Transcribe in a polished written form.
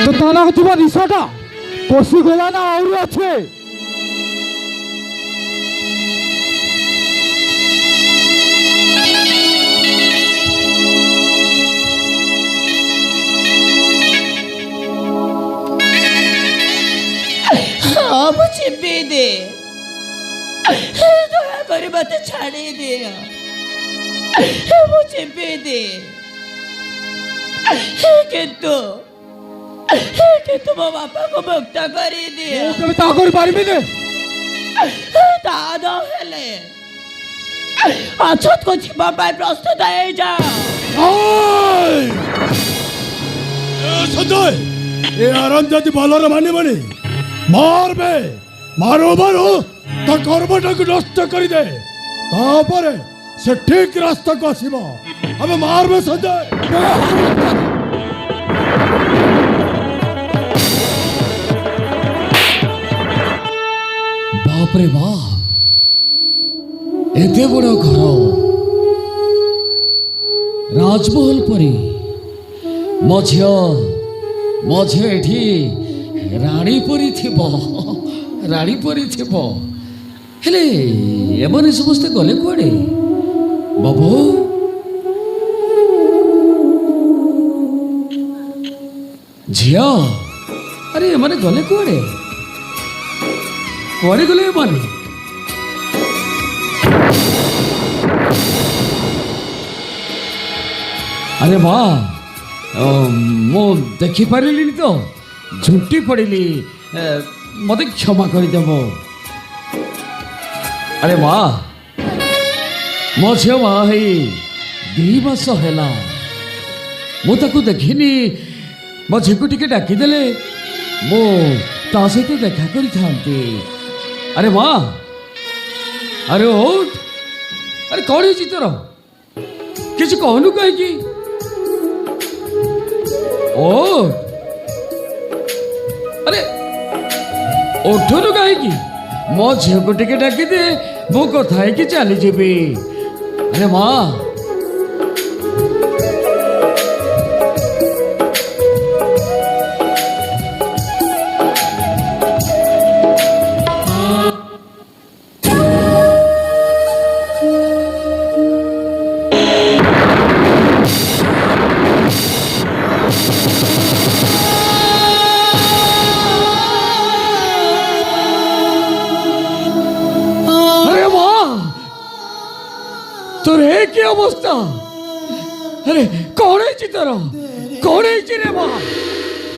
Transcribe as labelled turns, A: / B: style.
A: তো তা না তোমার নিশাটা পশু গলা না আরো আছে?
B: मुझे भी दे, दया कर मत छाड़े दे, मुझे भी दे। किंतु ମୋ ବାପାକୁ ମୁକ୍ତ କରିଦିଅ।
A: ମୁଁ ତା କରିପାରିବି ନି।
B: ତା ନହେଲେ ଅଛତକୁ ଯିବା ପାଇଁ ପ୍ରସ୍ତୁତ ହେଇଯାଅ।
C: সঞ্জয় এ আরাম যদি বলর মানিবনি মারবে মারো মারো তা কর্মটাকে নষ্ট করে দে তারপরে সে ঠিক রাস্তাকে আসিব আমি মারবে সঞ্জয়
D: বাপরে বাপ এতে বড় ঘর রাজমহল পরি মঝে এটি রানী পরি থিব রানী পরি থিব হেলে এমনি সমস্তে গলে কুয়াড়ে বাবু ঝিয়া আরে এমানে গলে কুয়াড়ে কুয়াড়ে গলে এমানে আরে মা মু দেখিপারিলি তো ঝুঁটি পড়িলি মতে ক্ষমা করে দেব আরে মা ମୋ ଝିଅ ବାହା ହେଇ 2 ମାସ ହେଲା ମୁଁ ତାକୁ ଦେଖିନି ମୋ ଝିଅକୁ ଟିକେ ଡାକିଦେଲେ ମୁଁ ତା ସହିତ ଦେଖା କରିଥାନ୍ତି ଆରେ ମା ଆରେ ଓଠ ଆରେ କ'ଣ ହେଇଛି ତୋର କିଛି କହୁନୁ କାହିଁକି ଓ ଆରେ ଉଠୁନୁ କାହିଁକି ମୋ ଝିଅକୁ ଟିକେ ଡାକିଦେ ମୁଁ କଥା ହେଇକି ଚାଲିଯିବି ଆରେ ମା তোর এ কি অবস্থা আরে কোন হয়েছি তোর কোন হয়েছি রে মা